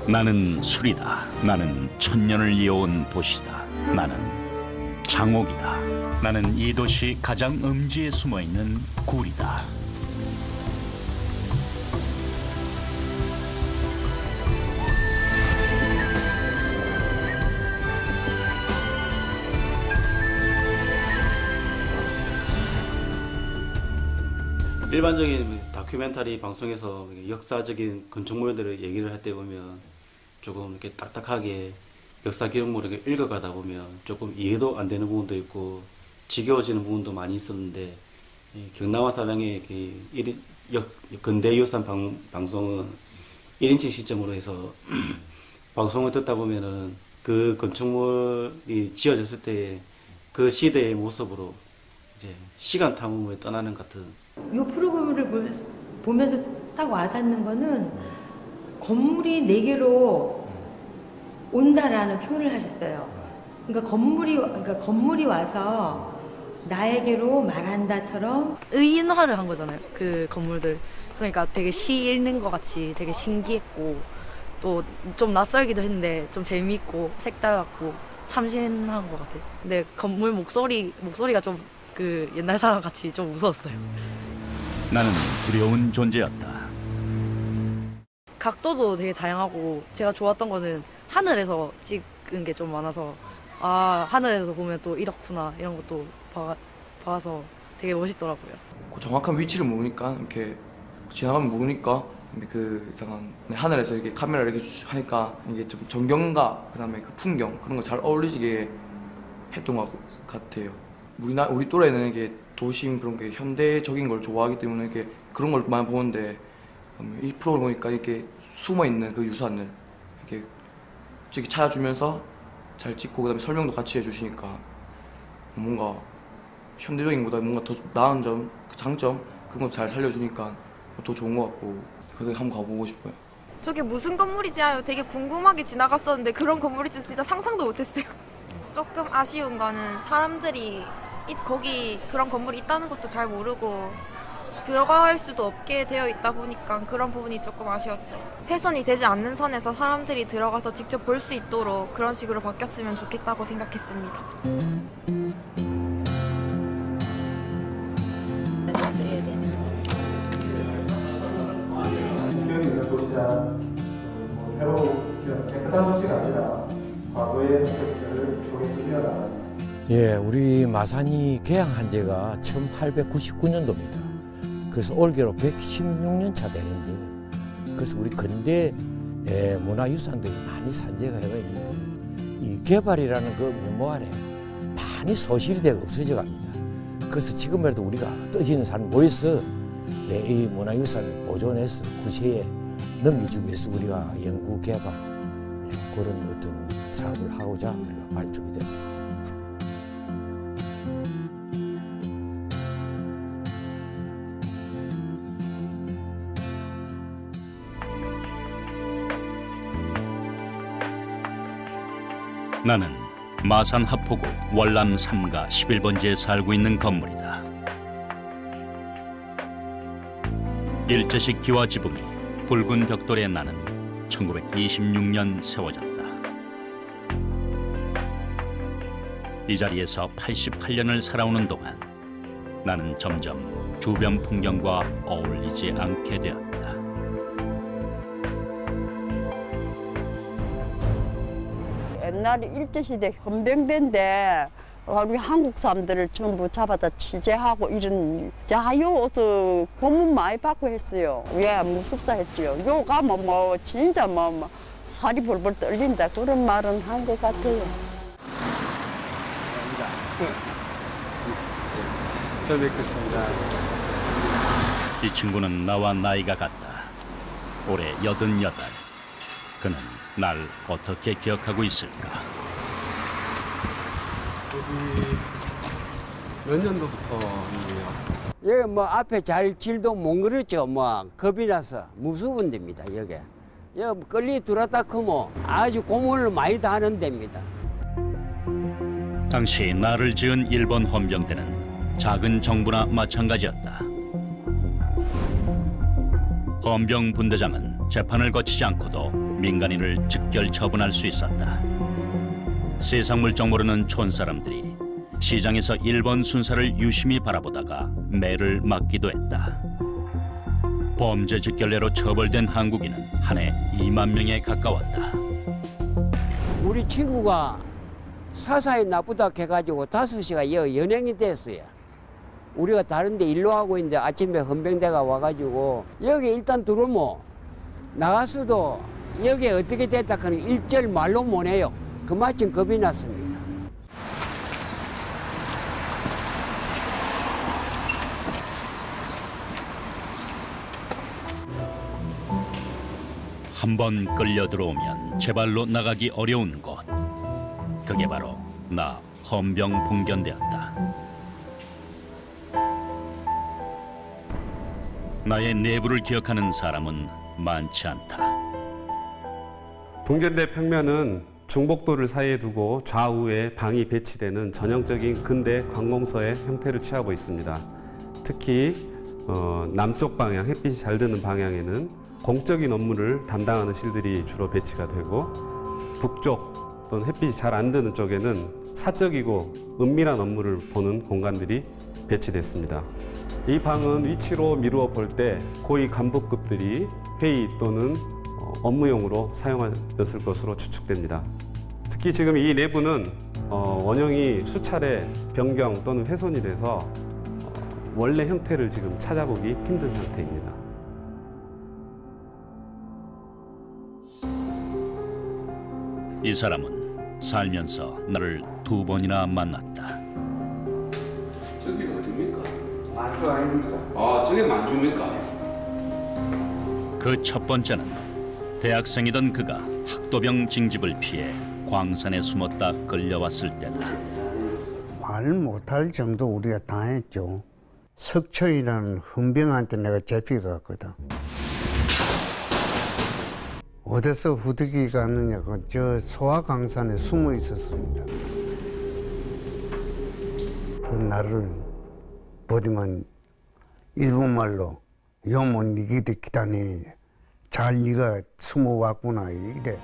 나는 술이다. 나는 천년을 이어온 도시다. 나는 장옥이다. 나는 이 도시 가장 음지에 숨어있는 굴이다. 일반적인 다큐멘터리 방송에서 역사적인 건축물들을 얘기를 할 때 보면 조금 이렇게 딱딱하게 역사 기록물을 읽어가다 보면 조금 이해도 안 되는 부분도 있고 지겨워지는 부분도 많이 있었는데, 경남아 사랑의 근대유산 방송은 1인칭 시점으로 해서 방송을 듣다 보면은 그 건축물이 지어졌을 때 그 시대의 모습으로 이제 시간 탐험을 떠나는 같은. 이 프로그램을 보면서 딱 와닿는 거는 건물이 4개로 온다라는 표현을 하셨어요. 그러니까 건물이 와서 나에게로 말한다처럼 의인화를 한 거잖아요. 그 건물들. 그러니까 되게 시 읽는 것 같이 되게 신기했고 또 좀 낯설기도 했는데 좀 재미있고 색달랐고 참신한 것 같아요. 근데 건물 목소리가 좀 그 옛날 사람 같이 좀 무서웠어요. 나는 두려운 존재였다. 각도도 되게 다양하고 제가 좋았던 거는 하늘에서 찍은 게 좀 많아서 아 하늘에서 보면 또 이렇구나 이런 것도 봐서 되게 멋있더라고요. 그 정확한 위치를 모르니까 이렇게 지나가면 모르니까 그 이상한 하늘에서 이렇게 카메라를 이렇게 하니까 이게 좀 전경과 그다음에 그 풍경 그런 거 잘 어울리게 했던 것 같아요. 우리 또래는 이게 도심 그런 게 현대적인 걸 좋아하기 때문에 이렇게 그런 걸 많이 보는데 이 프로를 보니까 이렇게 숨어 있는 그 유산을 이렇게 찾아주면서 잘 찍고 그다음에 설명도 같이 해주시니까 뭔가 현대적인 것보다 뭔가 더 나은 점, 그 장점 그런 거 잘 살려주니까 더 좋은 것 같고 그래서 한번 가보고 싶어요. 저게 무슨 건물이지 하요 되게 궁금하게 지나갔었는데 그런 건물인지 진짜 상상도 못했어요. 조금 아쉬운 거는 사람들이 거기 그런 건물이 있다는 것도 잘 모르고 들어갈 수도 없게 되어 있다 보니까 그런 부분이 조금 아쉬웠어요. 훼손이 되지 않는 선에서 사람들이 들어가서 직접 볼 수 있도록 그런 식으로 바뀌었으면 좋겠다고 생각했습니다. 기억이 있는 도시라 새로 깨끗한 도시가 아니라 과거의 모습들을 속에서 이어나가는. 예, 우리 마산이 개항한 지가 1899년도입니다. 그래서 올해로 116년 차 되는데, 그래서 우리 근대 문화유산들이 많이 산재가 해가 있는데 이 개발이라는 그 면모 아래 많이 소실이 되고 없어져 갑니다. 그래서 지금이라도 우리가 뜻 있는 사람 모여서 이 문화유산을 보존해서 구세에 넘기기 위해서 우리가 연구 개발 그런 어떤 사업을 하고자 우리가 발족이 됐습니다. 나는 마산 하포구 월남 3가 11번지에 살고 있는 건물이다. 일제식 기와 지붕이 붉은 벽돌의 나는 1926년 세워졌다. 이 자리에서 88년을 살아오는 동안 나는 점점 주변 풍경과 어울리지 않게 되었다. 옛날에 일제시대 헌병대인데 우리 한국 사람들을 전부 잡아다 취재하고 이런 자유옷을 고문 많이 받고 했어요. 예, 무섭다 했죠. 요 가면 뭐 진짜 뭐 살이 벌벌 떨린다 그런 말은 한 것 같아요. 잘 뵙겠습니다. 이 친구는 나와 나이가 같다. 올해 88. 그는 날 어떻게 기억하고 있을까? 여기 몇 년도부터이에요? 여기 뭐 앞에 잘 길도 못 걸었죠. 뭐 겁이 나서 무서운 데입니다. 여기 끌리 들어왔다 크면 아주 고문을 많이 당하는 데입니다. 당시 나를 지은 일본 헌병대는 작은 정부나 마찬가지였다. 헌병 분대장은 재판을 거치지 않고도 민간인을 즉결 처분할 수 있었다. 세상 물정 모르는 촌사람들이 시장에서 일본 순사를 유심히 바라보다가 매를 맞기도 했다. 범죄 직결례로 처벌된 한국인은 한 해 2만 명에 가까웠다. 우리 친구가 사사에 나쁘다 해가지고 5시가 연행이 됐어요. 우리가 다른 데 일로 하고 있는데 아침에 헌병대가 와가지고 여기 일단 들어오면 나가서도 여기 어떻게 됐다 하는 일절 말로 못 해요. 그만큼 겁이 났습니다. 한 번 끌려 들어오면 제발로 나가기 어려운 곳. 그게 바로 나 헌병 봉견대였다. 나의 내부를 기억하는 사람은 많지 않다. 봉견대 평면은 중복도를 사이에 두고 좌우에 방이 배치되는 전형적인 근대 관공서의 형태를 취하고 있습니다. 특히 남쪽 방향, 햇빛이 잘 드는 방향에는 공적인 업무를 담당하는 실들이 주로 배치가 되고, 북쪽 또는 햇빛이 잘 안 드는 쪽에는 사적이고 은밀한 업무를 보는 공간들이 배치됐습니다. 이 방은 위치로 미루어 볼 때 고위 간부급들이 회의 또는 업무용으로 사용하였을 것으로 추측됩니다. 특히 지금 이 내부는 원형이 수차례 변경 또는 훼손이 돼서 원래 형태를 지금 찾아보기 힘든 상태입니다. 이 사람은 살면서 나를 2번이나 만났다. 저기가 어디입니까? 만주 아닙니까? 아, 저게 만주입니까? 그 첫 번째는 대학생이던 그가 학도병 징집을 피해 광산에 숨었다 끌려왔을 때다. 말 못할 정도 우리가 당했죠. 석초이라는 헌병한테 내가 잡혀갔거든. 어디서 후드기가 왔느냐고 저 소화강산에 숨어 있었습니다. 그 나를 보더만 일본말로 요모 니기들 기다니 잘 네가 숨어왔구나 이래.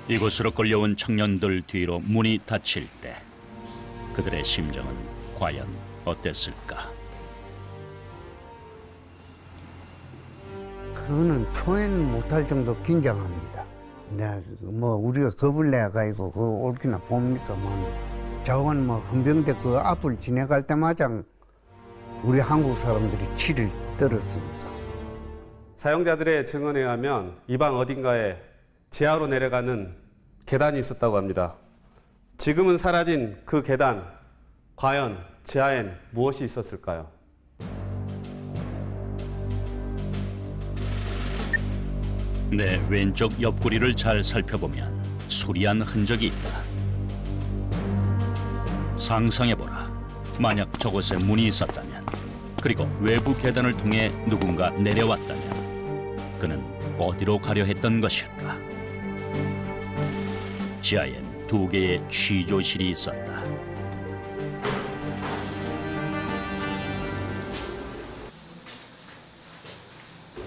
이곳으로 끌려온 청년들 뒤로 문이 닫힐 때 그들의 심정은 과연 어땠을까? 그거는 표현 못할 정도 긴장합니다. 내가 뭐 우리가 겁을 내가지고 그 옳기나 봅니까만 자원 뭐 헌병대 그 앞을 지나갈 때마다 우리 한국 사람들이 치를 떨었으니까. 사용자들의 증언에 의하면 이 방 어딘가에 지하로 내려가는 계단이 있었다고 합니다. 지금은 사라진 그 계단, 과연 지하엔 무엇이 있었을까요? 내 왼쪽 옆구리를 잘 살펴보면 수리한 흔적이 있다. 상상해보라. 만약 저곳에 문이 있었다면, 그리고 외부 계단을 통해 누군가 내려왔다면 그는 어디로 가려 했던 것일까? 지하엔 2개의 취조실이 있었다.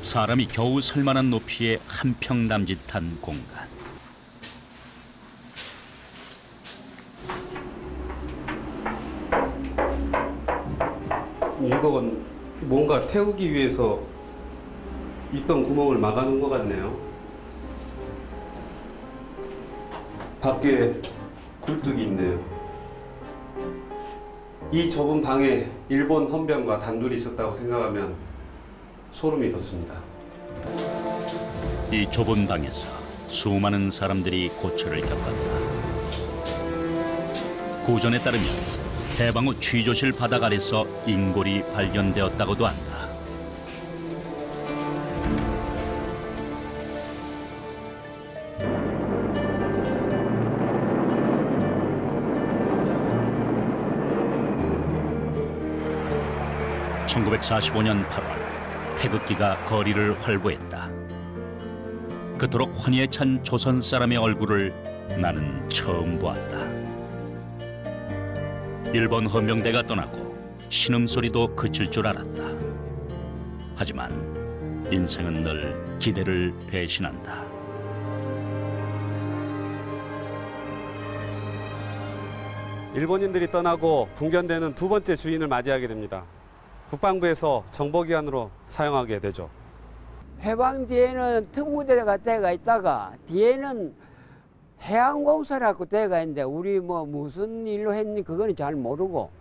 사람이 겨우 설 만한 높이의 한 평 남짓한 공간. 이건 뭔가 태우기 위해서 있던 구멍을 막아놓은 것 같네요. 밖에 굴뚝이 있네요. 이 좁은 방에 일본 헌병과 단둘이 있었다고 생각하면 소름이 돋습니다. 이 좁은 방에서 수많은 사람들이 고초를 겪었다. 구전에 따르면 해방 후 취조실 바닥 아래서 인골이 발견되었다고도 한다. (1945년 8월) 태극기가 거리를 활보했다. 그토록 환희에 찬 조선 사람의 얼굴을 나는 처음 보았다. 일본 헌병대가 떠나고 신음소리도 그칠 줄 알았다. 하지만 인생은 늘 기대를 배신한다. 일본인들이 떠나고 붕견되는 두 번째 주인을 맞이하게 됩니다. 국방부에서 정보기관으로 사용하게 되죠. 해방 뒤에는 특무대가 때가 있다가 뒤에는 해양공사라고 때가 있는데 우리 뭐 무슨 일로 했니 그거는 잘 모르고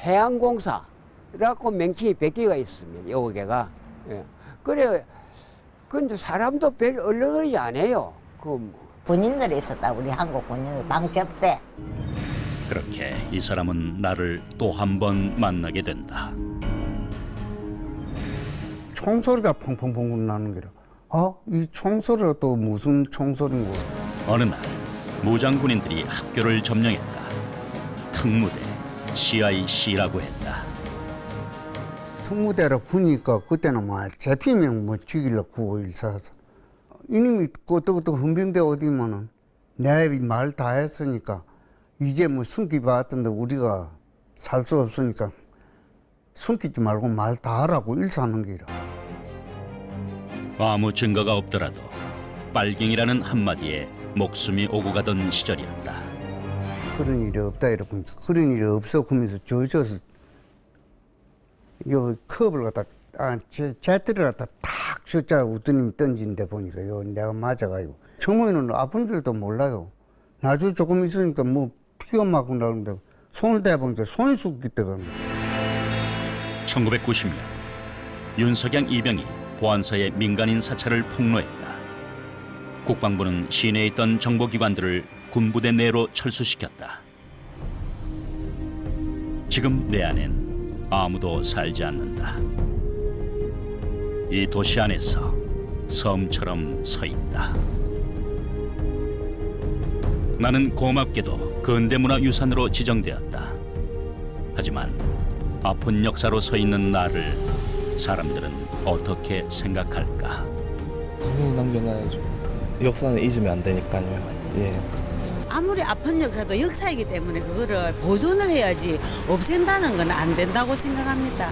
해양공사라고 명칭이 바뀌가 있습니다. 여기가. 예. 그래 근데 사람도 별 얼렁거리지 안 해요. 군인들이 있었다. 우리 한국 군인들 방첩 때. 그렇게 이 사람은 나를 또 한 번 만나게 된다. 총소리가 펑펑펑 나는 게라. 이 총소리가 또 무슨 총소리인고. 어느 날 무장 군인들이 학교를 점령했다. 특무대 CIC라고 했다. 특무대라 부니까 그때는 뭐 제피명 뭐 죽이려 9.514. 이놈이 끄떡끄떡 헌병대 어디면은 내 말 다 했으니까 이제 뭐 숨기봤던데 우리가 살 수 없으니까 숨기지 말고 말 다 하라고 일사하는 게라. 아무 증거가 없더라도 빨갱이라는 한마디에 목숨이 오고 가던 시절이었다. 그런 일이 없다 이러고 그런 일이 없어 그러면서 젖어서 요 컵을 갖다 제트를 갖다 탁 숫자 우드님 던진데 보니까 요 내가 맞아가지고 처음에는 아픈 줄도 몰라요. 나중에 조금 있으니까 뭐 피가 막 나오는데 손을 대보니까 손이 쑥기더라고. 1990년 윤석양 이병이 보안사의 민간인 사찰을 폭로했다. 국방부는 시내에 있던 정보기관들을 군부대 내로 철수시켰다. 지금 내 안엔 아무도 살지 않는다. 이 도시 안에서 섬처럼 서 있다. 나는 고맙게도 근대문화유산으로 지정되었다. 하지만 아픈 역사로 서 있는 나를 사람들은 어떻게 생각할까? 당연히 남겨놔야죠. 역사는 잊으면 안 되니까요. 예. 아무리 아픈 역사도 역사이기 때문에 그거를 보존을 해야지 없앤다는 건 안 된다고 생각합니다.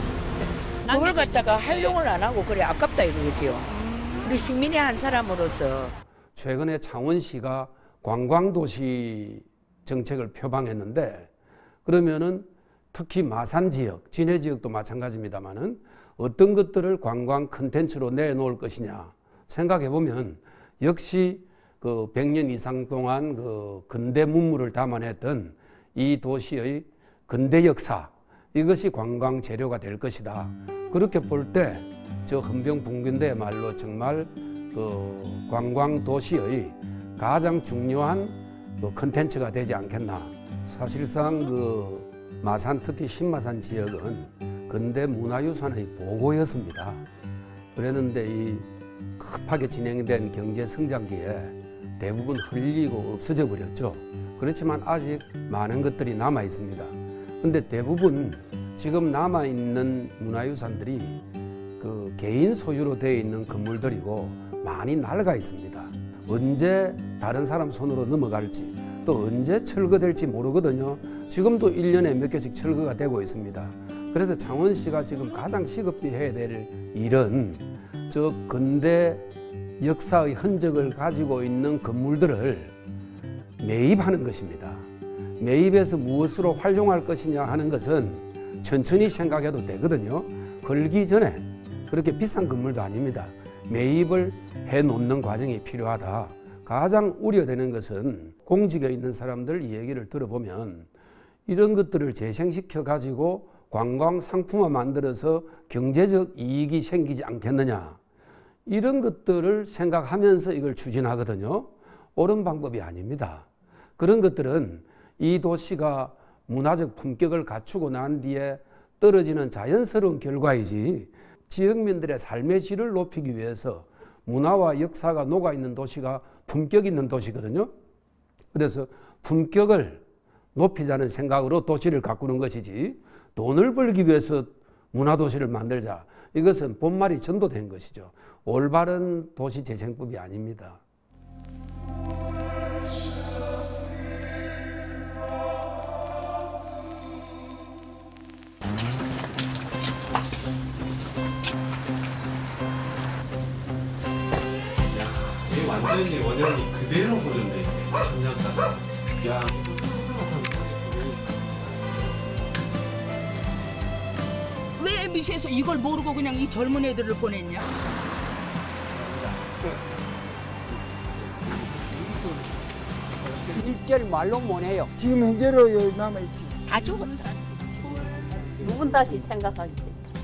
그걸 갖다가 활용을 안 하고 그래 아깝다 이거지요. 우리 시민의 한 사람으로서 최근에 창원시가 관광도시 정책을 표방했는데 그러면은 특히 마산 지역, 진해 지역도 마찬가지입니다만은 어떤 것들을 관광 콘텐츠로 내놓을 것이냐 생각해 보면 역시 그 100년 이상 동안 그 근대 문물을 담아냈던 이 도시의 근대 역사 이것이 관광 재료가 될 것이다. 그렇게 볼 때 저 헌병 붕괴대 말로 정말 그 관광 도시의 가장 중요한 그 콘텐츠가 되지 않겠나. 사실상 그 마산 특히 신마산 지역은 근대 문화유산의 보고였습니다. 그랬는데 이 급하게 진행된 경제 성장기에 대부분 흘리고 없어져 버렸죠. 그렇지만 아직 많은 것들이 남아 있습니다. 근데 대부분 지금 남아 있는 문화유산들이 그 개인 소유로 되어 있는 건물들이고 많이 낡아 있습니다. 언제 다른 사람 손으로 넘어갈지 또 언제 철거될지 모르거든요. 지금도 1년에 몇 개씩 철거가 되고 있습니다. 그래서 창원시가 지금 가장 시급히 해야 될 일은 저 근대 역사의 흔적을 가지고 있는 건물들을 매입하는 것입니다. 매입해서 무엇으로 활용할 것이냐 하는 것은 천천히 생각해도 되거든요. 걸기 전에 그렇게 비싼 건물도 아닙니다. 매입을 해놓는 과정이 필요하다. 가장 우려되는 것은 공직에 있는 사람들 이야기를 들어보면 이런 것들을 재생시켜 가지고 관광 상품화 만들어서 경제적 이익이 생기지 않겠느냐. 이런 것들을 생각하면서 이걸 추진하거든요. 옳은 방법이 아닙니다. 그런 것들은 이 도시가 문화적 품격을 갖추고 난 뒤에 떨어지는 자연스러운 결과이지 지역민들의 삶의 질을 높이기 위해서 문화와 역사가 녹아있는 도시가 품격 있는 도시거든요. 그래서 품격을 높이자는 생각으로 도시를 가꾸는 것이지 돈을 벌기 위해서 문화도시를 만들자. 이것은 본말이 전도된 것이죠. 올바른 도시재생법이 아닙니다. 자연의 원형이 그대로 보존돼 있네. 천년까지. 야. 왜 MBC에서 이걸 모르고 그냥 이 젊은 애들을 보냈냐? 일절 말로 못해요. 지금 현재로 여기 남아있지. 다 죽었어. 누군 다지 생각하지.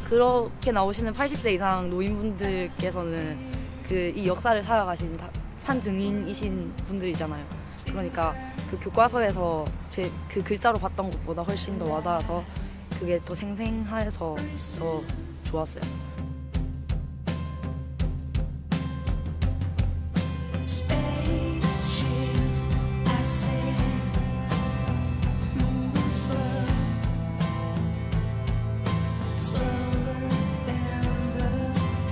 그렇게 나오시는 80세 이상 노인분들께서는 그 이 역사를 살아가신 산 증인이신 분들이잖아요. 그러니까 그 교과서에서 그 글자로 봤던 것보다 훨씬 더 와닿아서 그게 더 생생해서 더 좋았어요.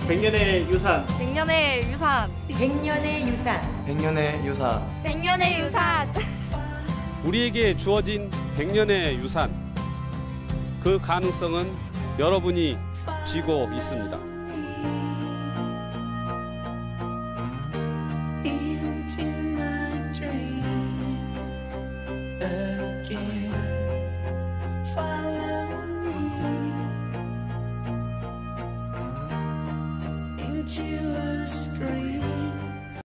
백년의 유산. 백년의 유산. 백년의 유산. 백년의 유산. 백년의 유산. 우리에게 주어진 100년의 유산. 그 가능성은 여러분이 쥐고 있습니다. Into a stream.